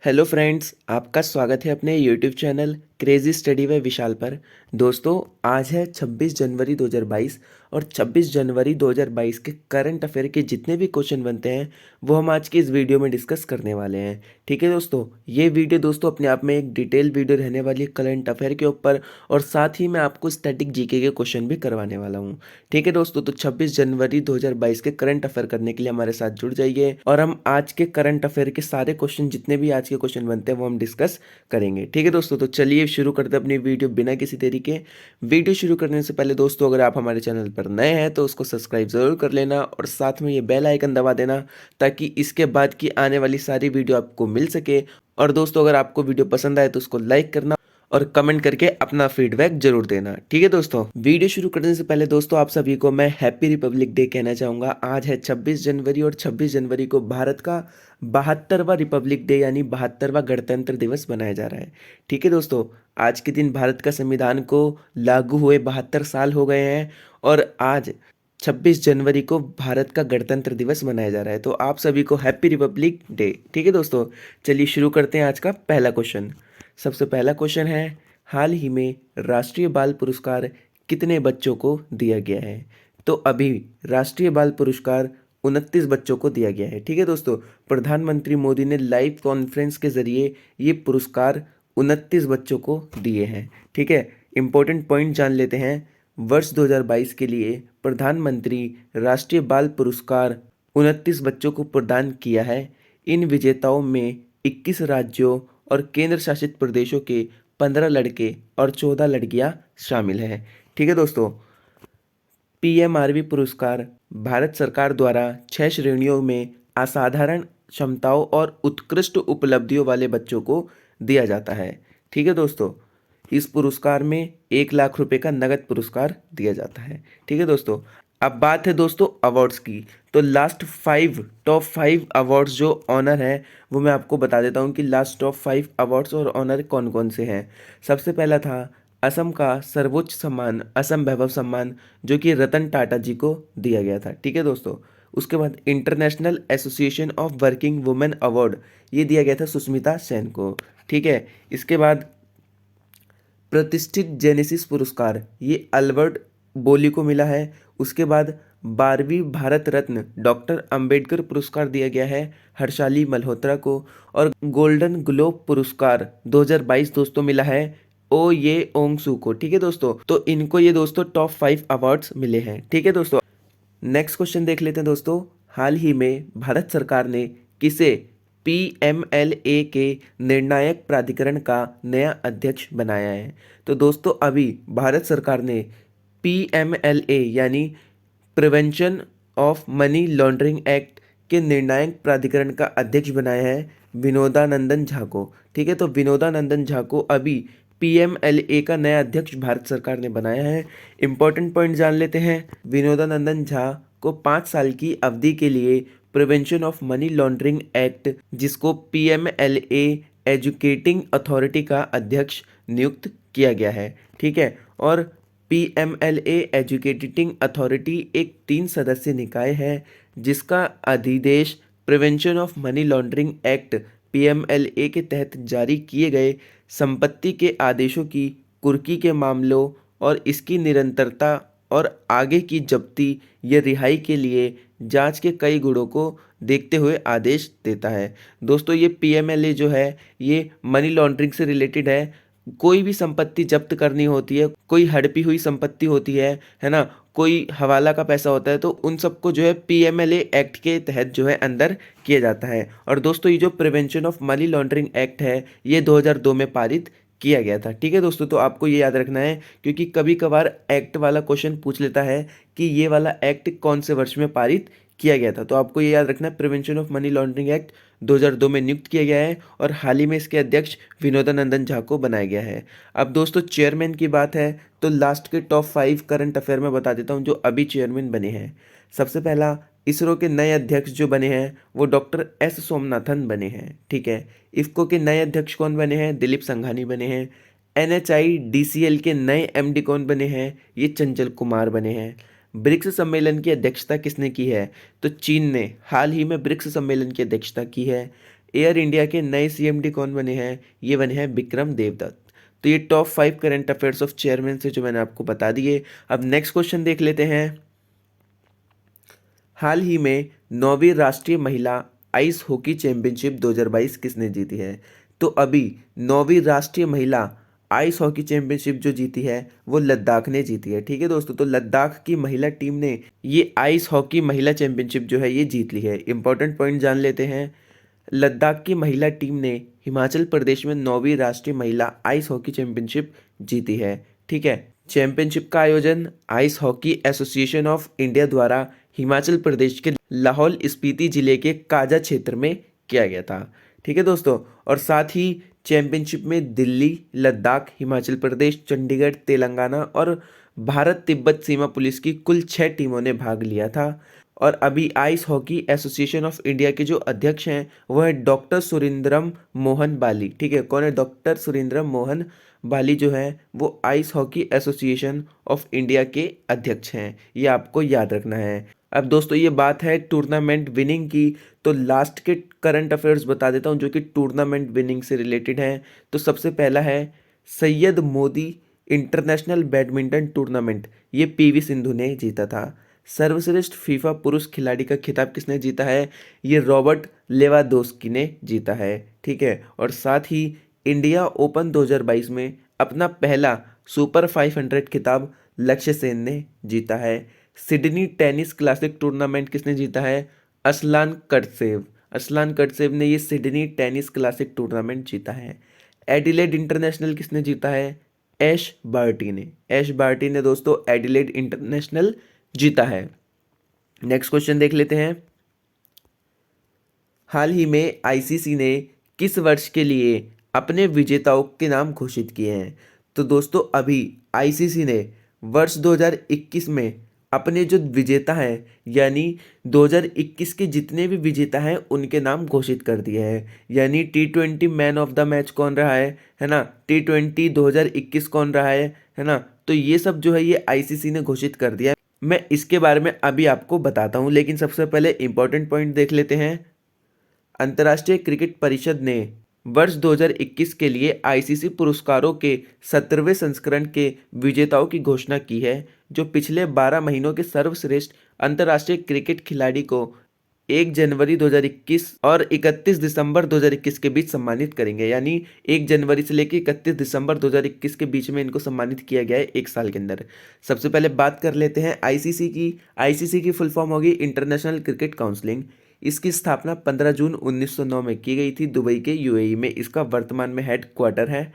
Hello friends, आपका स्वागत है अपने यूट्यूब चैनल क्रेजी स्टडी व विशाल पर। दोस्तों, आज है 26 जनवरी 2022 और 26 जनवरी 2022 के करंट अफेयर के जितने भी क्वेश्चन बनते हैं वो हम आज की इस वीडियो में डिस्कस करने वाले हैं। ठीक है दोस्तों, ये वीडियो दोस्तों अपने आप में एक डिटेल वीडियो रहने वाली है करंट अफेयर के ऊपर, और साथ ही मैं आपको स्टैटिक जीके के क्वेश्चन भी करवाने वाला हूँ। ठीक है दोस्तों, तो 26 जनवरी 2022 के करंट अफेयर करने के लिए हमारे साथ जुड़ जाइए और हम आज के करंट अफेयर के सारे क्वेश्चन, जितने भी आज के क्वेश्चन बनते हैं वो हम डिस्कस करेंगे। ठीक है दोस्तों, तो चलिए शुरू करते हैं अपनी वीडियो बिना किसी देरी के। वीडियो शुरू करने से पहले दोस्तों, अगर आप हमारे चैनल पर नए हैं तो उसको सब्सक्राइब जरूर कर लेना और साथ में ये बेल आइकन दबा देना ताकि इसके बाद की आने वाली सारी वीडियो आपको मिल सके। और दोस्तों, अगर आपको वीडियो पसंद आए तो उसको लाइक करना और कमेंट करके अपना फीडबैक जरूर देना। ठीक है दोस्तों, वीडियो शुरू करने से पहले दोस्तों आप सभी को मैं हैप्पी रिपब्लिक डे कहना चाहूँगा। आज है 26 जनवरी और 26 जनवरी को भारत का 72वां रिपब्लिक डे यानी 72वां गणतंत्र दिवस मनाया जा रहा है। ठीक है दोस्तों, आज के दिन भारत का संविधान को लागू हुए 72 साल हो गए हैं और आज 26 जनवरी को भारत का गणतंत्र दिवस मनाया जा रहा है। तो आप सभी को हैप्पी रिपब्लिक डे। ठीक है दोस्तों, चलिए शुरू करते हैं आज का पहला क्वेश्चन। सबसे पहला क्वेश्चन है, हाल ही में राष्ट्रीय बाल पुरस्कार कितने बच्चों को दिया गया है? तो अभी राष्ट्रीय बाल पुरस्कार 29 बच्चों को दिया गया है। ठीक है दोस्तों, प्रधानमंत्री मोदी ने लाइव कॉन्फ्रेंस के जरिए ये पुरस्कार 29 बच्चों को दिए हैं। ठीक है, इंपॉर्टेंट पॉइंट जान लेते हैं। वर्ष 2022 के लिए प्रधानमंत्री राष्ट्रीय बाल पुरस्कार 29 बच्चों को प्रदान किया है। इन विजेताओं में 21 राज्यों और केंद्र शासित प्रदेशों के 15 लड़के और 14 लड़कियां शामिल हैं। ठीक है दोस्तों, पीएमआरवी पुरस्कार भारत सरकार द्वारा 6 श्रेणियों में असाधारण क्षमताओं और उत्कृष्ट उपलब्धियों वाले बच्चों को दिया जाता है। ठीक है दोस्तों, इस पुरस्कार में 1 लाख रुपए का नगद पुरस्कार दिया जाता है। ठीक है दोस्तों, अब बात है दोस्तों अवार्ड्स की। तो टॉप 5 अवार्ड्स जो ऑनर है वो मैं आपको बता देता हूँ कि लास्ट टॉप 5 अवार्ड्स और ऑनर कौन कौन से हैं। सबसे पहला था असम का सर्वोच्च सम्मान असम वैभव सम्मान, जो कि रतन टाटा जी को दिया गया था। ठीक है दोस्तों, उसके बाद international association of working women award, ये दिया गया था सुष्मिता सेन को। ठीक है, इसके बाद प्रतिष्ठित जेनेसिस पुरस्कार ये अल्बर्ट बोली को मिला है। उसके बाद 12वीं भारत रत्न डॉक्टर अंबेडकर पुरस्कार दिया गया है हर्षाली मल्होत्रा को। और गोल्डन ग्लोब पुरस्कार 2022 दोस्तों मिला है ओ ये ओंग सू को। ठीक है दोस्तों, तो इनको ये दोस्तों टॉप 5 अवार्ड्स मिले हैं। ठीक है दोस्तों, नेक्स्ट क्वेश्चन देख लेते हैं दोस्तों। हाल ही में भारत सरकार ने किसे पीएमएलए के निर्णायक प्राधिकरण का नया अध्यक्ष बनाया है? तो दोस्तों, अभी भारत सरकार ने पीएमएलए यानी prevention of money laundering act के निर्णायक प्राधिकरण का अध्यक्ष बनाया है विनोदानंदन झा को। ठीक है, तो विनोदानंदन झा को अभी पीएमएलए का नया अध्यक्ष भारत सरकार ने बनाया है। इंपॉर्टेंट पॉइंट जान लेते हैं। विनोदानंदन झा को 5 साल की अवधि के लिए prevention of money laundering act, जिसको पीएमएलए एजुकेटिंग अथॉरिटी का अध्यक्ष नियुक्त किया गया है। ठीक है, और पीएमएलए एजुकेटिंग अथॉरिटी एक 3 सदस्यीय निकाय है जिसका अधिदेश prevention of money laundering act PMLA के तहत जारी किए गए संपत्ति के आदेशों की कुर्की के मामलों और इसकी निरंतरता और आगे की जब्ती या रिहाई के लिए जांच के कई गुणों को देखते हुए आदेश देता है। दोस्तों, ये पीएमएलए जो है ये मनी लॉन्ड्रिंग से रिलेटेड है। कोई भी संपत्ति जब्त करनी होती है, कोई हड़पी हुई संपत्ति होती है ना, कोई हवाला का पैसा होता है, तो उन सबको जो है पीएमएलए एक्ट के तहत जो है अंदर किया जाता है। और दोस्तों, ये जो prevention of money laundering act है ये 2002 में पारित किया गया था। ठीक है दोस्तों, तो आपको ये याद रखना है क्योंकि कभी कभार एक्ट वाला क्वेश्चन पूछ लेता है कि ये वाला एक्ट कौन से वर्ष में पारित किया गया था। तो आपको ये याद रखना है, prevention of money laundering act 2002 में नियुक्त किया गया है और हाल ही में इसके अध्यक्ष विनोदानंदन झा को बनाया गया है। अब दोस्तों, चेयरमैन की बात है तो लास्ट के टॉप 5 करंट अफेयर में बता देता हूँ जो अभी चेयरमैन बने हैं। सबसे पहला, इसरो के नए अध्यक्ष जो बने हैं वो डॉक्टर एस सोमनाथन बने हैं। ठीक है, इफ्को के नए अध्यक्ष कौन बने हैं? दिलीप संघानी बने हैं। एनएचआईडीसीएल के नए एमडी कौन बने हैं? ये चंचल कुमार बने हैं। ब्रिक्स सम्मेलन की अध्यक्षता किसने की है? तो चीन ने हाल ही में ब्रिक्स सम्मेलन की अध्यक्षता की है। एयर इंडिया के नए सीएमडी कौन बने हैं? ये बने हैं विक्रम देवदत्त। तो ये top 5 current affairs of chairman से जो मैंने आपको बता दिए। अब नेक्स्ट क्वेश्चन देख लेते हैं। हाल ही में 9वीं राष्ट्रीय महिला आइस हॉकी चैंपियनशिप 2022 किसने जीती है? तो अभी 9वीं राष्ट्रीय महिला आइस हॉकी चैंपियनशिप जो जीती है वो लद्दाख ने जीती है। ठीक है दोस्तों, तो लद्दाख की महिला टीम ने ये आइस हॉकी महिला चैंपियनशिप जो है ये जीत ली है। इंपॉर्टेंट पॉइंट जान लेते हैं। लद्दाख की महिला टीम ने हिमाचल प्रदेश में 9वीं राष्ट्रीय महिला आइस हॉकी चैंपियनशिप जीती है। ठीक है, चैंपियनशिप का आयोजन ice hockey association of India द्वारा हिमाचल प्रदेश के लाहौल स्पीति जिले के काजा क्षेत्र में किया गया था। ठीक है दोस्तों, और साथ ही चैंपियनशिप में दिल्ली, लद्दाख, हिमाचल प्रदेश, चंडीगढ़, तेलंगाना और भारत तिब्बत सीमा पुलिस की कुल 6 टीमों ने भाग लिया था। और अभी ice hockey association of India के जो अध्यक्ष हैं वह है डॉक्टर सुरेंद्रम मोहन बाली। ठीक है, कौन है? डॉक्टर सुरेंद्रम मोहन बाली जो है वो ice hockey association of India के अध्यक्ष हैं। ये आपको याद रखना है। अब दोस्तों ये बात है टूर्नामेंट विनिंग की, तो लास्ट के करंट अफेयर्स बता देता हूँ जो कि टूर्नामेंट विनिंग से रिलेटेड हैं। तो सबसे पहला है Syed Modi international badminton tournament, ये पीवी सिंधु ने जीता था। सर्वश्रेष्ठ फीफा पुरुष खिलाड़ी का खिताब किसने जीता है? ये रॉबर्ट लेवांडोव्स्की ने जीता है। ठीक है, और साथ ही इंडिया ओपन 2022 में अपना पहला सुपर 500 खिताब लक्ष्य सेन ने जीता है। सिडनी टेनिस क्लासिक टूर्नामेंट किसने जीता है? असलान कर्टसेव। असलान कर्टसेव ने ये सिडनी टेनिस क्लासिक टूर्नामेंट जीता है। एडिलेड इंटरनेशनल किसने जीता है? ऐश बार्टी ने। ऐश बार्टी ने दोस्तों एडिलेड इंटरनेशनल जीता है। नेक्स्ट क्वेश्चन देख लेते हैं। हाल ही में आईसीसी ने किस वर्ष के लिए अपने विजेताओं के नाम घोषित किए हैं? तो दोस्तों अभी आईसीसी ने वर्ष 2021 में अपने जो विजेता हैं यानी 2021 के जितने भी विजेता हैं उनके नाम घोषित कर दिए हैं। यानी T20 man of the match कौन रहा है ना, T20 2021 कौन रहा है ना, तो ये सब जो है ये आईसीसी ने घोषित कर दिया है। मैं इसके बारे में अभी आपको बताता हूँ, लेकिन सबसे पहले इंपॉर्टेंट पॉइंट देख लेते हैं। अंतर्राष्ट्रीय क्रिकेट परिषद ने वर्ष 2021 के लिए आईसीसी पुरस्कारों के 17वें संस्करण के विजेताओं की घोषणा की है, जो पिछले 12 महीनों के सर्वश्रेष्ठ अंतर्राष्ट्रीय क्रिकेट खिलाड़ी को 1 जनवरी 2021 और 31 दिसंबर 2021 के बीच सम्मानित करेंगे। यानी 1 जनवरी से लेकर 31 दिसंबर 2021 के बीच में इनको सम्मानित किया गया है, एक साल के अंदर। सबसे पहले बात कर लेते हैं आईसीसी की। आईसीसी की फुल फॉर्म होगी इंटरनेशनल क्रिकेट काउंसिलिंग। इसकी स्थापना 15 जून 1909 में की गई थी दुबई के यूएई में। इसका वर्तमान में हेड क्वार्टर है।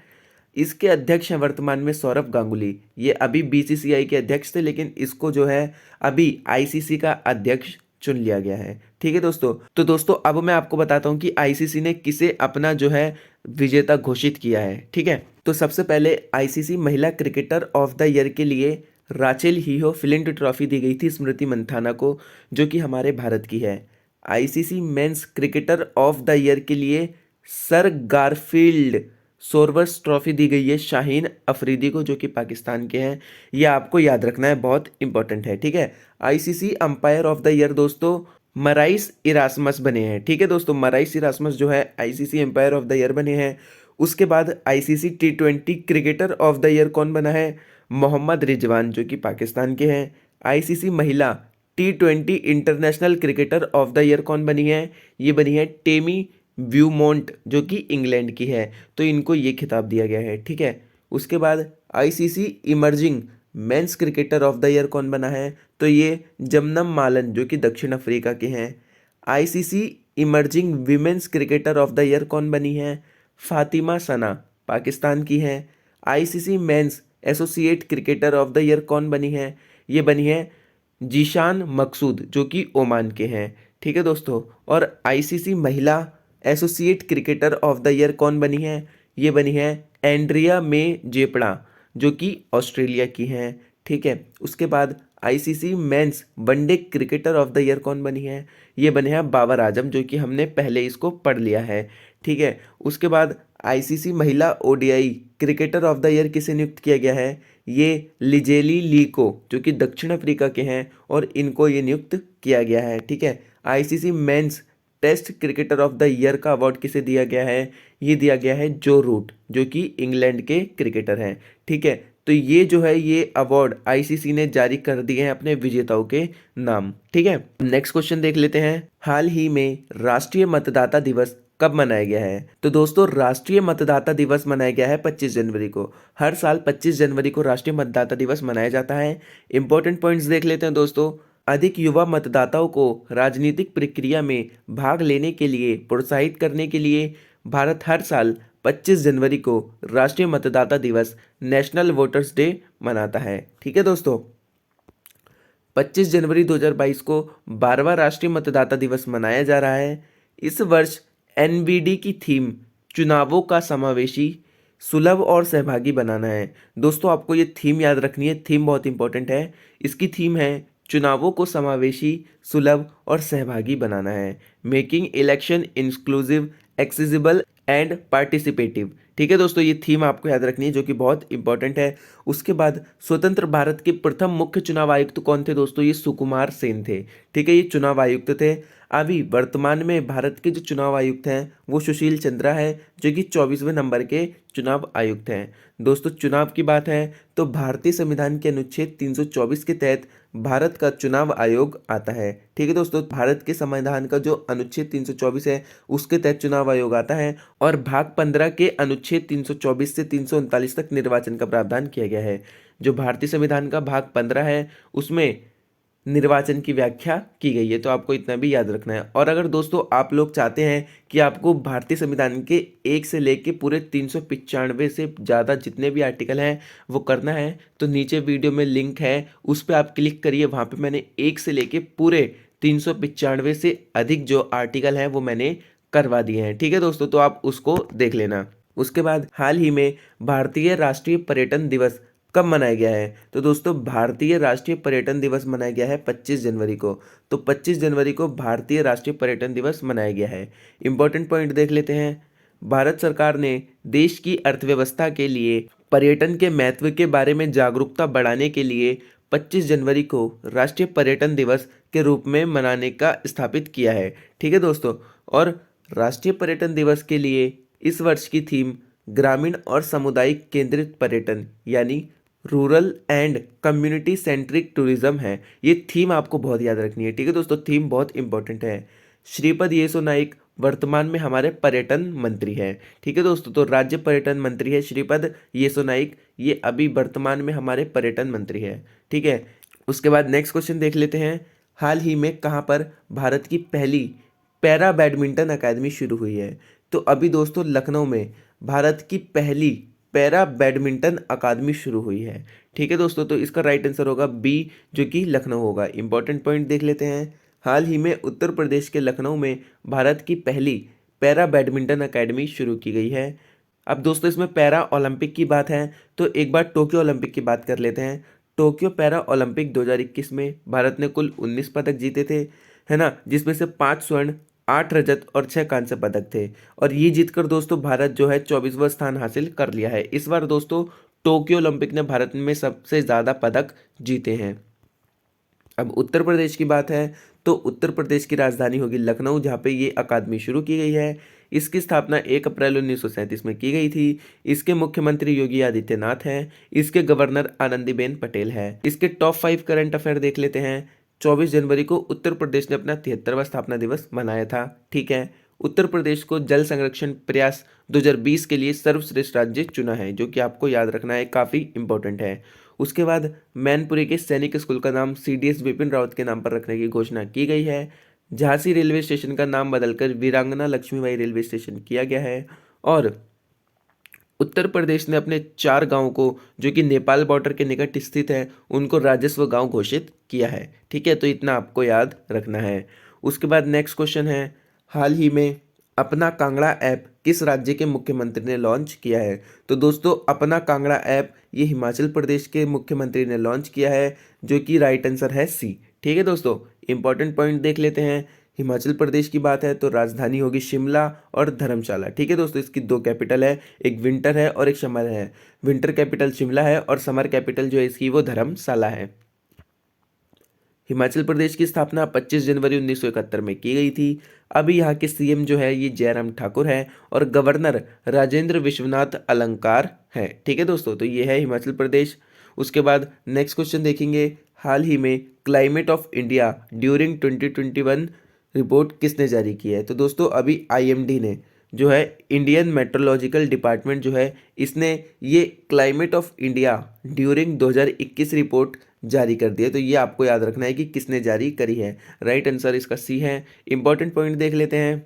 इसके अध्यक्ष हैं वर्तमान में सौरभ गांगुली। ये अभी बीसीसीआई के अध्यक्ष थे, लेकिन इसको जो है अभी आईसीसी का अध्यक्ष चुन लिया गया है। ठीक है दोस्तों, तो दोस्तों अब मैं आपको बताता हूं कि आईसीसी ने किसे अपना जो है विजेता घोषित किया है। ठीक है, तो सबसे पहले आईसीसी महिला क्रिकेटर ऑफ द ईयर के लिए राचेल हीहो फ्लिंट ट्रॉफी दी गई थी स्मृति मंथाना को, जो कि हमारे भारत की है। ICC men's cricketer of the year के लिए सर गारफील्ड सोरवर्स ट्रॉफी दी गई है शाहीन अफरीदी को, जो कि पाकिस्तान के हैं। ये आपको याद रखना है, बहुत इंपॉर्टेंट है। ठीक है, ICC umpire of the year दोस्तों मराइस इरासमस बने हैं। ठीक है दोस्तों, मराइस इरासमस जो है ICC umpire of the year बने हैं। उसके बाद ICC T20 cricketer of the year कौन बना है? मोहम्मद रिजवान, जो कि पाकिस्तान के हैं। आईसीसी महिला T20 international cricketer of the year कौन बनी है? ये बनी है टेमी व्यूमोंट, जो कि इंग्लैंड की है। तो इनको ये खिताब दिया गया है। ठीक है, उसके बाद ICC emerging men's cricketer of the year कौन बना है? तो ये जमनम मालन, जो कि दक्षिण अफ्रीका के हैं। ICC emerging women's cricketer of the year कौन बनी है? फातिमा सना, पाकिस्तान की हैं। ICC men's associate cricketer of the year कौन बनी है? ये बनी है जीशान मकसूद, जो कि ओमान के हैं। ठीक है दोस्तों, और आईसीसी महिला associate cricketer of the year कौन बनी है? ये बनी है एंड्रिया मे जेपड़ा, जो कि ऑस्ट्रेलिया की हैं। ठीक है, उसके बाद ICC men's one day cricketer of the year कौन बनी है? ये बने हैं बाबर आजम, जो कि हमने पहले इसको पढ़ लिया है। ठीक है, उसके बाद आईसीसी महिला ODI cricketer of the year किसे नियुक्त किया गया है? ये लिजेली ली को, जो कि दक्षिण अफ्रीका के हैं, और इनको ये नियुक्त किया गया है। ठीक है, ICC men's test cricketer of the year का अवार्ड किसे दिया गया है? ये दिया गया है जो रूट, जो कि इंग्लैंड के क्रिकेटर हैं। ठीक है, तो ये जो है ये अवार्ड आईसीसी ने जारी कर दिए हैं अपने विजेताओं के नाम। ठीक है, नेक्स्ट क्वेश्चन देख लेते हैं। हाल ही में राष्ट्रीय मतदाता दिवस कब मनाया गया है? तो दोस्तों राष्ट्रीय मतदाता दिवस मनाया गया है 25 जनवरी को। हर साल 25 जनवरी को राष्ट्रीय मतदाता दिवस मनाया जाता है। इंपॉर्टेंट पॉइंट्स देख लेते हैं दोस्तों। अधिक युवा मतदाताओं को राजनीतिक प्रक्रिया में भाग लेने के लिए प्रोत्साहित करने के लिए भारत हर साल 25 जनवरी को राष्ट्रीय मतदाता दिवस नेशनल वोटर्स डे मनाता है। ठीक है दोस्तों, 25 जनवरी 2022 को 12वां राष्ट्रीय मतदाता दिवस मनाया जा रहा है। इस वर्ष एनवीडी की थीम चुनावों का समावेशी, सुलभ और सहभागी बनाना है। दोस्तों आपको ये थीम याद रखनी है, थीम बहुत इंपॉर्टेंट है। इसकी थीम है चुनावों को समावेशी, सुलभ और सहभागी बनाना है। Making election inclusive, accessible and participative. ठीक है दोस्तों, ये थीम आपको याद रखनी है जो कि बहुत इंपॉर्टेंट है। उसके बाद स्वतंत्र भारत के प्रथम मुख्य चुनाव आयुक्त कौन थे दोस्तों? ये सुकुमार सेन थे। ठीक है, ये चुनाव आयुक्त थे। अभी वर्तमान में भारत के जो चुनाव आयुक्त हैं वो सुशील चंद्रा है, जो कि 24वें नंबर के चुनाव आयुक्त हैं। दोस्तों चुनाव की बात है तो भारतीय संविधान के अनुच्छेद 324 के तहत भारत का चुनाव आयोग आता है। ठीक है दोस्तों, भारत के संविधान का जो अनुच्छेद 324 है उसके तहत चुनाव आयोग आता है और भाग 15 के अनुच्छेद 324 से 339 तक निर्वाचन का प्रावधान किया गया है। जो भारतीय संविधान का भाग 15 है उसमें निर्वाचन की व्याख्या की गई है, तो आपको इतना भी याद रखना है। और अगर दोस्तों आप लोग चाहते हैं कि आपको भारतीय संविधान के 1 से लेके पूरे 395 से ज़्यादा जितने भी आर्टिकल हैं वो करना है, तो नीचे वीडियो में लिंक है, उस पर आप क्लिक करिए। वहाँ पे मैंने 1 से लेके पूरे 395 से अधिक जो आर्टिकल हैं वो मैंने करवा दिए हैं। ठीक है दोस्तों, तो आप उसको देख लेना। उसके बाद हाल ही में भारतीय राष्ट्रीय पर्यटन दिवस कब मनाया गया है? तो दोस्तों भारतीय राष्ट्रीय पर्यटन दिवस मनाया गया है 25 जनवरी को। तो 25 जनवरी को भारतीय राष्ट्रीय पर्यटन दिवस मनाया गया है। इंपॉर्टेंट पॉइंट देख लेते हैं। भारत सरकार ने देश की अर्थव्यवस्था के लिए पर्यटन के महत्व के बारे में जागरूकता बढ़ाने के लिए 25 जनवरी को राष्ट्रीय पर्यटन दिवस के रूप में मनाने का स्थापित किया है। ठीक है दोस्तों, और राष्ट्रीय पर्यटन दिवस के लिए इस वर्ष की थीम ग्रामीण और सामुदायिक केंद्रित पर्यटन यानी rural and community centric tourism है। ये थीम आपको बहुत याद रखनी है। ठीक है दोस्तों, थीम बहुत इंपॉर्टेंट है। श्रीपद येसो नाइक वर्तमान में हमारे पर्यटन मंत्री है। ठीक है दोस्तों, तो राज्य पर्यटन मंत्री है श्रीपद येसो नाइक, ये अभी वर्तमान में हमारे पर्यटन मंत्री है। ठीक है, उसके बाद नेक्स्ट क्वेश्चन देख लेते हैं। हाल ही में कहाँ पर भारत की पहली पैरा बैडमिंटन अकादमी शुरू हुई है? तो अभी दोस्तों लखनऊ में भारत की पहली पैरा बैडमिंटन अकादमी शुरू हुई है। ठीक है दोस्तों, तो इसका राइट आंसर होगा बी, जो कि लखनऊ होगा। इंपॉर्टेंट पॉइंट देख लेते हैं। हाल ही में उत्तर प्रदेश के लखनऊ में भारत की पहली पैरा बैडमिंटन अकादमी शुरू की गई है। अब दोस्तों इसमें पैरा ओलंपिक की बात है तो एक बार टोक्यो ओलंपिक की बात कर लेते हैं। टोक्यो पैरा ओलंपिक 2021 में भारत ने कुल 19 पदक जीते थे, है ना, जिसमें से 5 स्वर्ण, 8 रजत और 6 कांस्य पदक थे। और ये जीतकर दोस्तों भारत जो है 24वां स्थान हासिल कर लिया है। इस बार दोस्तों टोक्यो ओलंपिक ने भारत में सबसे ज़्यादा पदक जीते हैं। अब उत्तर प्रदेश की बात है तो उत्तर प्रदेश की राजधानी होगी लखनऊ, जहाँ पे ये अकादमी शुरू की गई है। इसकी स्थापना 1 अप्रैल 1937 में की गई थी। इसके मुख्यमंत्री योगी आदित्यनाथ हैं। इसके गवर्नर आनंदीबेन पटेल है। इसके टॉप 5 करंट अफेयर देख लेते हैं। 24 जनवरी को उत्तर प्रदेश ने अपना 73वां स्थापना दिवस मनाया था। ठीक है, उत्तर प्रदेश को जल संरक्षण प्रयास 2020 के लिए सर्वश्रेष्ठ राज्य चुना है, जो कि आपको याद रखना है, काफ़ी इंपॉर्टेंट है। उसके बाद मैनपुरी के सैनिक स्कूल का नाम सीडीएस बिपिन रावत के नाम पर रखने की घोषणा की गई है। झांसी रेलवे स्टेशन का नाम बदलकर वीरांगना लक्ष्मीबाई रेलवे स्टेशन किया गया है। और उत्तर प्रदेश ने अपने 4 गांवों को जो कि नेपाल बॉर्डर के निकट स्थित है उनको राजस्व गांव घोषित किया है। ठीक है, तो इतना आपको याद रखना है। उसके बाद नेक्स्ट क्वेश्चन है, हाल ही में अपना कांगड़ा ऐप किस राज्य के मुख्यमंत्री ने लॉन्च किया है? तो दोस्तों अपना कांगड़ा ऐप ये हिमाचल प्रदेश के मुख्यमंत्री ने लॉन्च किया है, जो कि राइट आंसर है सी। ठीक है दोस्तों, इंपॉर्टेंट पॉइंट देख लेते हैं। हिमाचल प्रदेश की बात है तो राजधानी होगी शिमला और धर्मशाला। ठीक है दोस्तों, इसकी 2 कैपिटल है, एक विंटर है और एक समर है। विंटर कैपिटल शिमला है और समर कैपिटल जो है इसकी वो धर्मशाला है। हिमाचल प्रदेश की स्थापना 25 जनवरी 1971 में की गई थी। अभी यहाँ के सीएम जो है ये जयराम ठाकुर है और गवर्नर राजेंद्र विश्वनाथ अलंकार है। ठीक है दोस्तों, तो ये है हिमाचल प्रदेश। उसके बाद नेक्स्ट क्वेश्चन देखेंगे, हाल ही में climate of India during 2021 report किसने जारी की है। तो दोस्तों अभी आईएमडी ने जो है, इंडियन मेट्रोलॉजिकल डिपार्टमेंट जो है, इसने ये climate of India during 2021 report जारी कर दी है। तो ये आपको याद रखना है कि किसने जारी करी है। राइट आंसर इसका सी है। इंपॉर्टेंट पॉइंट देख लेते हैं।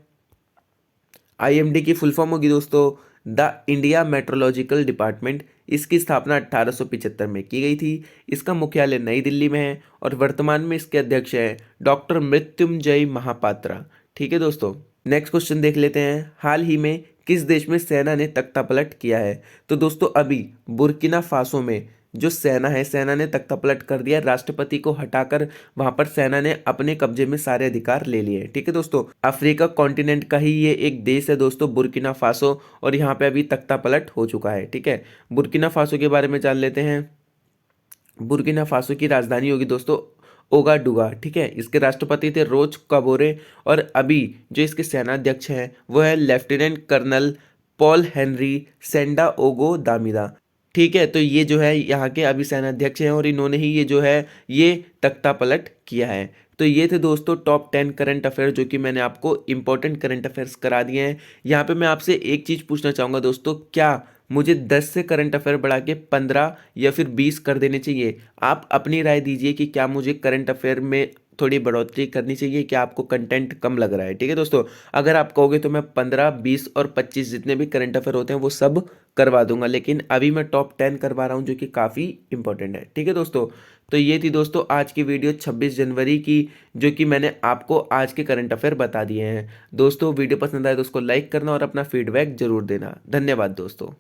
आईएमडी की फुल फॉर्म होगी दोस्तों द इंडिया मेट्रोलॉजिकल डिपार्टमेंट। इसकी स्थापना 1875 में की गई थी। इसका मुख्यालय नई दिल्ली में है और वर्तमान में इसके अध्यक्ष है डॉक्टर मृत्युंजय महापात्रा। ठीक है दोस्तों, नेक्स्ट क्वेश्चन देख लेते हैं, हाल ही में किस देश में सेना ने तख्तापलट किया है। तो दोस्तों अभी बुर्किना फासो में जो सेना है, सेना ने तख्तापलट कर दिया। राष्ट्रपति को हटाकर वहां पर सेना ने अपने कब्जे में सारे अधिकार ले लिए। ठीक है दोस्तों, अफ्रीका कॉन्टिनेंट का ही ये एक देश है दोस्तों, बुर्किना फासो, और यहाँ पे अभी तख्तापलट हो चुका है। ठीक है, बुर्किना फासो के बारे में जान लेते हैं। बुर्किना फासो की राजधानी होगी दोस्तों ओगाडुगा। ठीक है, इसके राष्ट्रपति थे रोच काबोरे और अभी जो इसके सेनाध्यक्ष हैं वो है लेफ्टिनेंट कर्नल पॉल हेनरी सेंडा ओगो दामिदा। ठीक है, तो ये जो है यहाँ के अभी सेनाध्यक्ष हैं और इन्होंने ही ये जो है ये तख्ता पलट किया है। तो ये थे दोस्तों टॉप 10 करंट अफेयर जो कि मैंने आपको इंपॉर्टेंट करंट अफेयर्स करा दिए हैं। यहाँ पे मैं आपसे एक चीज़ पूछना चाहूँगा दोस्तों, क्या मुझे 10 से करंट अफेयर बढ़ा के 15 या फिर 20 कर देने चाहिए? आप अपनी राय दीजिए कि क्या मुझे करंट अफेयर में थोड़ी बढ़ोतरी करनी चाहिए, क्या आपको कंटेंट कम लग रहा है। ठीक है दोस्तों, अगर आप कहोगे तो मैं 15, 20 और 25 जितने भी करंट अफेयर होते हैं वो सब करवा दूंगा, लेकिन अभी मैं टॉप 10 करवा रहा हूँ जो कि काफ़ी इंपॉर्टेंट है। ठीक है दोस्तों, तो ये थी दोस्तों आज की वीडियो 26 जनवरी की, जो कि मैंने आपको आज के करंट अफेयर बता दिए हैं। दोस्तों वीडियो पसंद आए तो उसको लाइक करना और अपना फीडबैक जरूर देना। धन्यवाद दोस्तों।